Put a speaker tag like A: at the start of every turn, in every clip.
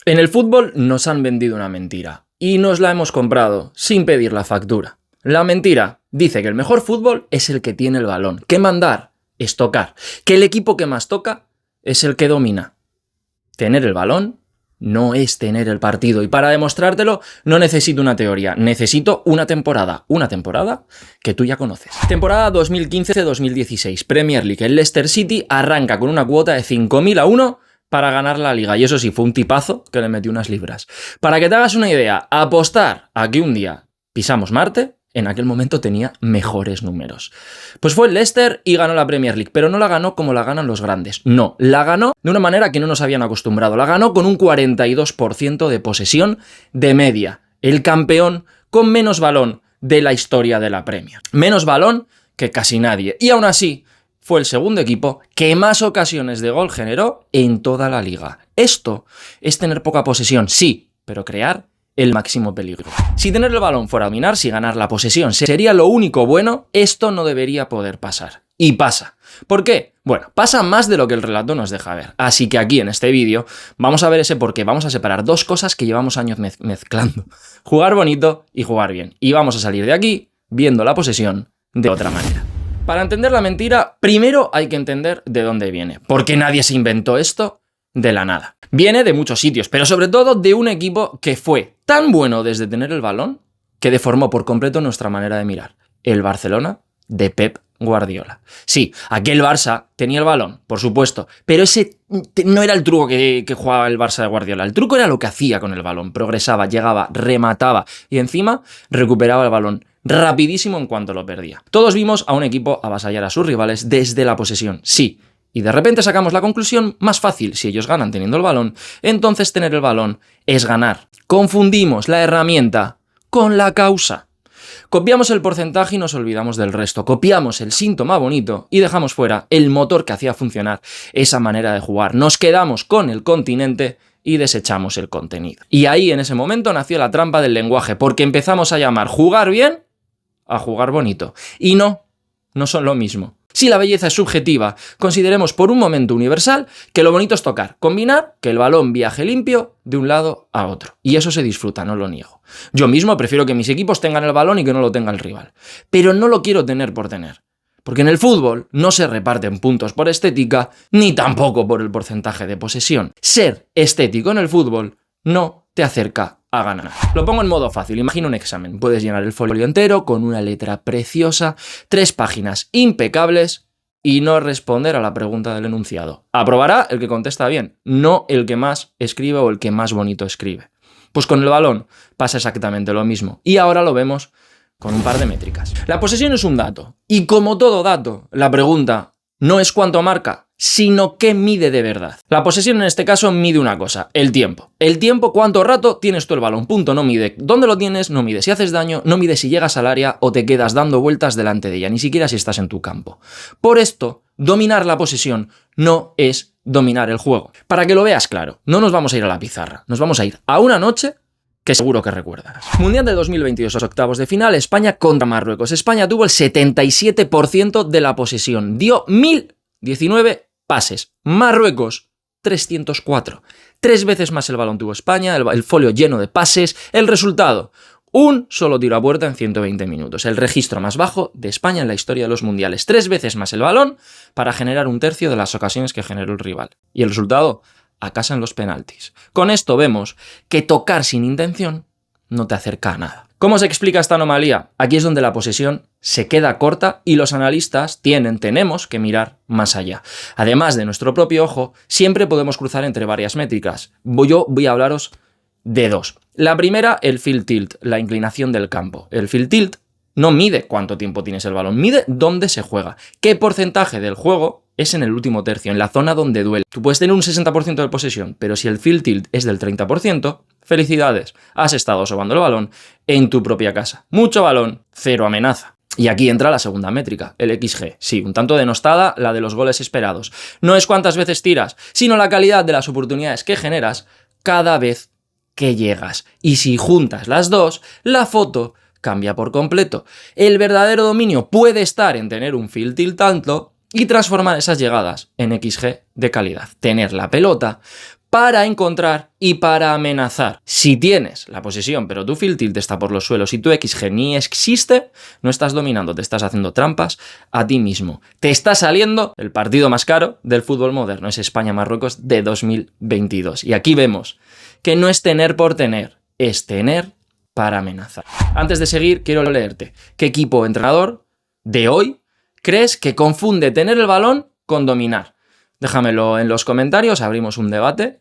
A: En el fútbol nos han vendido una mentira y nos la hemos comprado sin pedir la factura. La mentira dice que el mejor fútbol es el que tiene el balón, que mandar es tocar, que el equipo que más toca es el que domina. Tener el balón no es tener el partido, y para demostrártelo no necesito una teoría, necesito una temporada que tú ya conoces. Temporada 2015-2016, Premier League. El Leicester City arranca con una cuota de 5.000 a 1 para ganar la liga, y eso sí, fue un tipazo que le metió unas libras. Para que te hagas una idea, apostar a que un día pisamos Marte, en aquel momento tenía mejores números. Pues fue el Leicester y ganó la Premier League, pero no la ganó como la ganan los grandes. No, la ganó de una manera que no nos habían acostumbrado. La ganó con un 42% de posesión de media. El campeón con menos balón de la historia de la Premier. Menos balón que casi nadie. Y aún así, fue el segundo equipo que más ocasiones de gol generó en toda la liga. Esto es tener poca posesión, sí, pero crear el máximo peligro. Si tener el balón fuera dominar, si ganar la posesión sería lo único bueno, esto no debería poder pasar. Y pasa. ¿Por qué? Bueno, pasa más de lo que el relato nos deja ver. Así que aquí en este vídeo vamos a ver ese porqué. Vamos a separar dos cosas que llevamos años mezclando. Jugar bonito y jugar bien. Y vamos a salir de aquí viendo la posesión de otra manera. Para entender la mentira, primero hay que entender de dónde viene. Porque nadie se inventó esto de la nada. Viene de muchos sitios, pero sobre todo de un equipo que fue tan bueno desde tener el balón que deformó por completo nuestra manera de mirar. El Barcelona de Pep Guardiola. Sí, aquel Barça tenía el balón, por supuesto, pero ese no era el truco que jugaba el Barça de Guardiola. El truco era lo que hacía con el balón. Progresaba, llegaba, remataba y encima recuperaba el balón rapidísimo en cuanto lo perdía. Todos vimos a un equipo avasallar a sus rivales desde la posesión, sí. Y de repente sacamos la conclusión más fácil: si ellos ganan teniendo el balón, entonces tener el balón es ganar. Confundimos la herramienta con la causa. Copiamos el porcentaje y nos olvidamos del resto. Copiamos el síntoma bonito y dejamos fuera el motor que hacía funcionar esa manera de jugar. Nos quedamos con el continente y desechamos el contenido. Y ahí en ese momento nació la trampa del lenguaje, porque empezamos a llamar jugar bien a jugar bonito. Y no son lo mismo. Si la belleza es subjetiva, consideremos por un momento universal que lo bonito es tocar, combinar, que el balón viaje limpio de un lado a otro. Y eso se disfruta, no lo niego. Yo mismo prefiero que mis equipos tengan el balón y que no lo tenga el rival. Pero no lo quiero tener por tener. Porque en el fútbol no se reparten puntos por estética, ni tampoco por el porcentaje de posesión. Ser estético en el fútbol no te acerca a ganar. Lo pongo en modo fácil, imagina un examen. Puedes llenar el folio entero con una letra preciosa, 3 páginas impecables y no responder a la pregunta del enunciado. Aprobará el que contesta bien, no el que más escribe o el que más bonito escribe. Pues con el balón pasa exactamente lo mismo. Y ahora lo vemos con un par de métricas. La posesión es un dato. Y como todo dato, la pregunta no es cuánto marca, sino qué mide de verdad. La posesión en este caso mide una cosa: el tiempo. El tiempo, cuánto rato tienes tú el balón, punto, no mide dónde lo tienes, no mide si haces daño, no mide si llegas al área o te quedas dando vueltas delante de ella, ni siquiera si estás en tu campo. Por esto, dominar la posesión no es dominar el juego. Para que lo veas claro, no nos vamos a ir a la pizarra, nos vamos a ir a una noche que seguro que recuerdas. Mundial de 2022, octavos de final, España contra Marruecos. España tuvo el 77% de la posesión, dio 1019 pases. Marruecos, 304. 3 veces más el balón tuvo España, el folio lleno de pases. El resultado: un solo tiro a puerta en 120 minutos. El registro más bajo de España en la historia de los mundiales. 3 veces más el balón para generar 1/3 de las ocasiones que generó el rival. Y el resultado: a casa en los penaltis. Con esto vemos que tocar sin intención no te acerca a nada. ¿Cómo se explica esta anomalía? Aquí es donde la posesión se queda corta y los analistas tenemos que mirar más allá. Además de nuestro propio ojo, siempre podemos cruzar entre varias métricas. Yo voy a hablaros de 2. La primera, el field tilt, la inclinación del campo. El field tilt no mide cuánto tiempo tienes el balón, mide dónde se juega, qué porcentaje del juego es en el último tercio, en la zona donde duele. Tú puedes tener un 60% de posesión, pero si el field tilt es del 30%, felicidades, has estado sobando el balón en tu propia casa. Mucho balón, cero amenaza. Y aquí entra la segunda métrica, el XG. Sí, un tanto denostada, la de los goles esperados. No es cuántas veces tiras, sino la calidad de las oportunidades que generas cada vez que llegas. Y si juntas las dos, la foto cambia por completo. El verdadero dominio puede estar en tener un field tilt alto y transformar esas llegadas en XG de calidad. Tener la pelota para encontrar y para amenazar. Si tienes la posesión, pero tu field tilt está por los suelos y tu XG ni existe, no estás dominando, te estás haciendo trampas a ti mismo. Te está saliendo el partido más caro del fútbol moderno, es España-Marruecos de 2022. Y aquí vemos que no es tener por tener, es tener para amenazar. Antes de seguir, quiero leerte qué equipo entrenador de hoy crees que confunde tener el balón con dominar. Déjamelo en los comentarios, abrimos un debate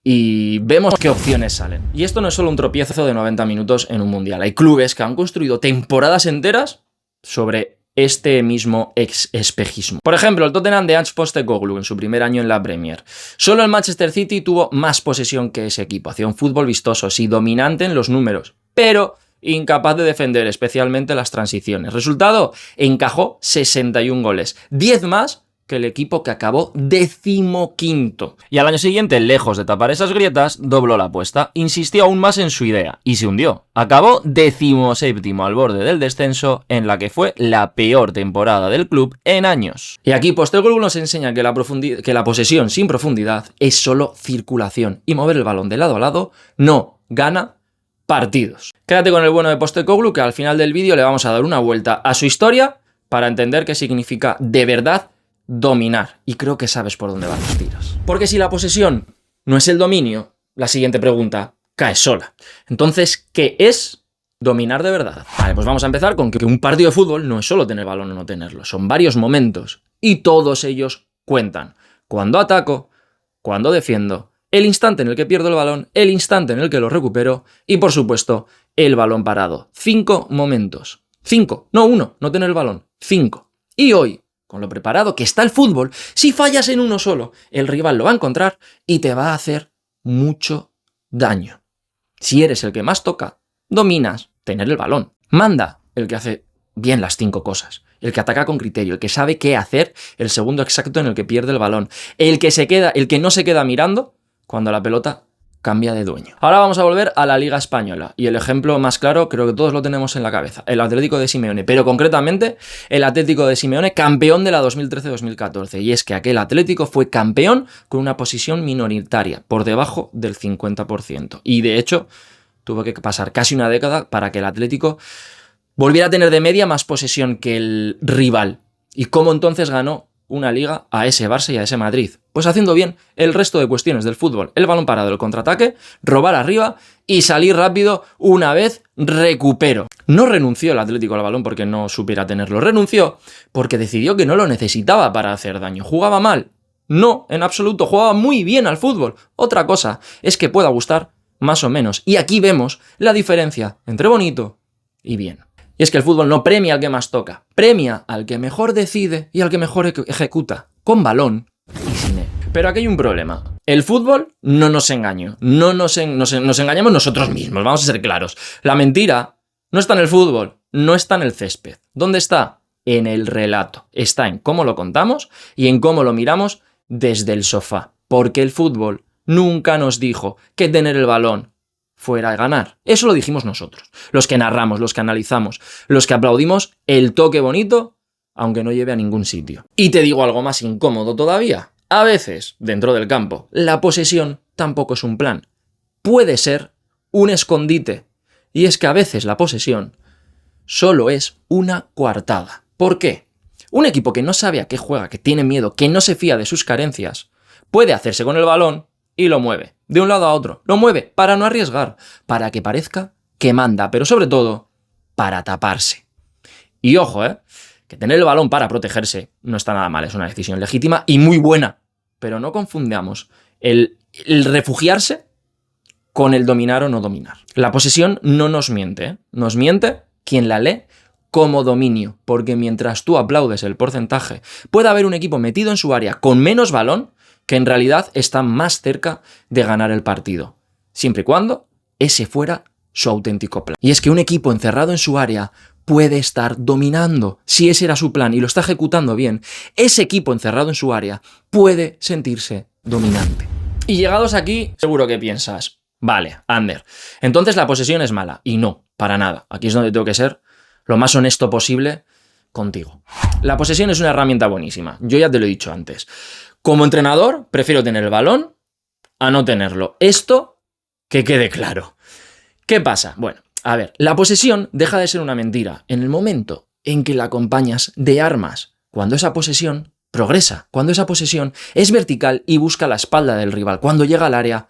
A: y vemos qué opciones salen. Y esto no es solo un tropiezo de 90 minutos en un mundial. Hay clubes que han construido temporadas enteras sobre este mismo espejismo. Por ejemplo, el Tottenham de Ange Postecoglou en su primer año en la Premier. Solo el Manchester City tuvo más posesión que ese equipo. Hacía un fútbol vistoso, sí, dominante en los números, pero incapaz de defender, especialmente las transiciones. Resultado, encajó 61 goles, 10 más que el equipo que acabó 15º. Y al año siguiente, lejos de tapar esas grietas, dobló la apuesta, insistió aún más en su idea y se hundió. Acabó 17º al borde del descenso, en la que fue la peor temporada del club en años. Y aquí Postecoglou nos enseña que la posesión sin profundidad es solo circulación y mover el balón de lado a lado no gana partidos. Quédate con el bueno de Postecoglou, que al final del vídeo le vamos a dar una vuelta a su historia para entender qué significa de verdad dominar, y creo que sabes por dónde van los tiros. Porque si la posesión no es el dominio, la siguiente pregunta cae sola. Entonces, ¿qué es dominar de verdad? Vale, pues vamos a empezar con que un partido de fútbol no es solo tener balón o no tenerlo, son varios momentos, y todos ellos cuentan. Cuando ataco, cuando defiendo, el instante en el que pierdo el balón, el instante en el que lo recupero, y por supuesto, el balón parado. 5 momentos. 5, no 1, no tener el balón. 5. Y hoy, con lo preparado que está el fútbol, si fallas en uno solo, el rival lo va a encontrar y te va a hacer mucho daño. Si eres el que más toca, dominas tener el balón. Manda el que hace bien las 5 cosas, el que ataca con criterio, el que sabe qué hacer el segundo exacto en el que pierde el balón, el que no se queda mirando cuando la pelota cambia de dueño. Ahora vamos a volver a la Liga Española, y el ejemplo más claro creo que todos lo tenemos en la cabeza, el Atlético de Simeone, pero concretamente el Atlético de Simeone, campeón de la 2013-2014, y es que aquel Atlético fue campeón con una posición minoritaria, por debajo del 50%, y de hecho tuvo que pasar casi una década para que el Atlético volviera a tener de media más posesión que el rival. ¿Y cómo entonces ganó una liga a ese Barça y a ese Madrid? Pues haciendo bien el resto de cuestiones del fútbol. El balón parado, el contraataque, robar arriba y salir rápido una vez recupero. No renunció el Atlético al balón porque no supiera tenerlo. Renunció porque decidió que no lo necesitaba para hacer daño. ¿Jugaba mal? No, en absoluto. Jugaba muy bien al fútbol. Otra cosa es que pueda gustar más o menos. Y aquí vemos la diferencia entre bonito y bien. Y es que el fútbol no premia al que más toca, premia al que mejor decide y al que mejor ejecuta, con balón y sin él. Pero aquí hay un problema. El fútbol no nos engañó, nos engañamos nosotros mismos, vamos a ser claros. La mentira no está en el fútbol, no está en el césped. ¿Dónde está? En el relato. Está en cómo lo contamos y en cómo lo miramos desde el sofá. Porque el fútbol nunca nos dijo que tener el balón fuera a ganar. Eso lo dijimos nosotros, los que narramos, los que analizamos, los que aplaudimos el toque bonito, aunque no lleve a ningún sitio. Y te digo algo más incómodo todavía. A veces, dentro del campo, la posesión tampoco es un plan. Puede ser un escondite. Y es que a veces la posesión solo es una coartada. ¿Por qué? Un equipo que no sabe a qué juega, que tiene miedo, que no se fía de sus carencias, puede hacerse con el balón y lo mueve de un lado a otro. Lo mueve para no arriesgar, para que parezca que manda, pero sobre todo para taparse. Y ojo, que tener el balón para protegerse no está nada mal, es una decisión legítima y muy buena. Pero no confundamos el refugiarse con el dominar o no dominar. La posesión no nos miente, nos miente quien la lee como dominio, porque mientras tú aplaudes el porcentaje, puede haber un equipo metido en su área con menos balón que en realidad está más cerca de ganar el partido, siempre y cuando ese fuera su auténtico plan. Y es que un equipo encerrado en su área puede estar dominando. Si ese era su plan y lo está ejecutando bien, ese equipo encerrado en su área puede sentirse dominante. Y llegados aquí, seguro que piensas, vale, Ander, entonces la posesión es mala. Y no, para nada. Aquí es donde tengo que ser lo más honesto posible contigo. La posesión es una herramienta buenísima. Yo ya te lo he dicho antes. Como entrenador, prefiero tener el balón a no tenerlo. Esto que quede claro. ¿Qué pasa? Bueno, a ver, la posesión deja de ser una mentira en el momento en que la acompañas de armas, cuando esa posesión progresa, cuando esa posesión es vertical y busca la espalda del rival, cuando llega al área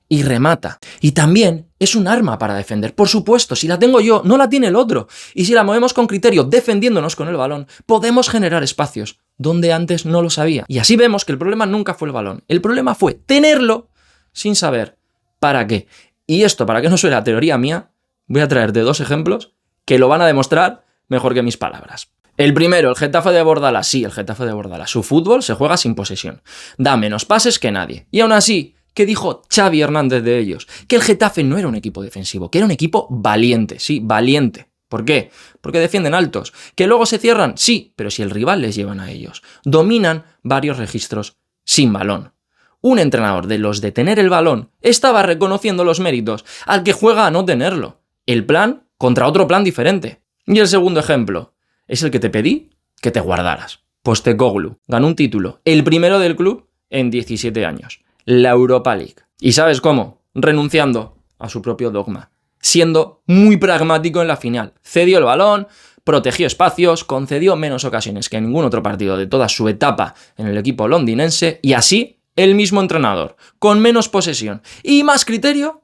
A: y remata. Y también es un arma para defender. Por supuesto, si la tengo yo, no la tiene el otro. Y si la movemos con criterio, defendiéndonos con el balón, podemos generar espacios donde antes no lo sabía. Y así vemos que el problema nunca fue el balón. El problema fue tenerlo sin saber para qué. Y esto, para que no suene la teoría mía, voy a traerte 2 ejemplos que lo van a demostrar mejor que mis palabras. El primero, el Getafe de Bordalás. Sí, el Getafe de Bordalás. Su fútbol se juega sin posesión. Da menos pases que nadie. Y aún así, ¿qué dijo Xavi Hernández de ellos? Que el Getafe no era un equipo defensivo, que era un equipo valiente. Sí, valiente. ¿Por qué? Porque defienden altos. ¿Que luego se cierran? Sí, pero si el rival les llevan a ellos. Dominan varios registros sin balón. Un entrenador de los de tener el balón estaba reconociendo los méritos al que juega a no tenerlo. El plan contra otro plan diferente. Y el segundo ejemplo es el que te pedí que te guardaras. Postecoglou ganó un título, el primero del club en 17 años. La Europa League. ¿Y sabes cómo? Renunciando a su propio dogma. Siendo muy pragmático en la final. Cedió el balón, protegió espacios, concedió menos ocasiones que ningún otro partido de toda su etapa en el equipo londinense y así el mismo entrenador, con menos posesión y más criterio,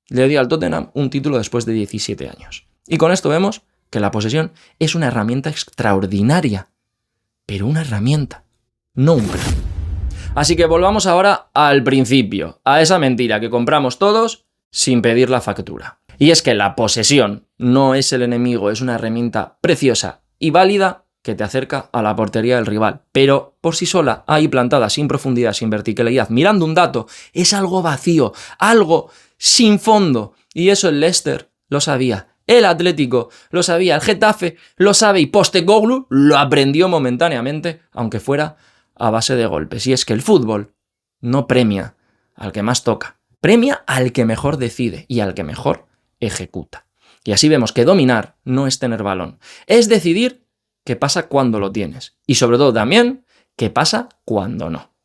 A: le dio al Tottenham un título después de 17 años. Y con esto vemos que la posesión es una herramienta extraordinaria, pero una herramienta, no un plan. Así que volvamos ahora al principio, a esa mentira que compramos todos sin pedir la factura. Y es que la posesión no es el enemigo, es una herramienta preciosa y válida que te acerca a la portería del rival, pero por sí sola, ahí plantada, sin profundidad, sin verticalidad, mirando un dato, es algo vacío, algo sin fondo, y eso el Leicester lo sabía, el Atlético lo sabía, el Getafe lo sabe, y Postecoglou lo aprendió momentáneamente, aunque fuera a base de golpes. Y es que el fútbol no premia al que más toca, premia al que mejor decide y al que mejor ejecuta. Y así vemos que dominar no es tener balón, es decidir qué pasa cuando lo tienes. Y sobre todo también, qué pasa cuando no.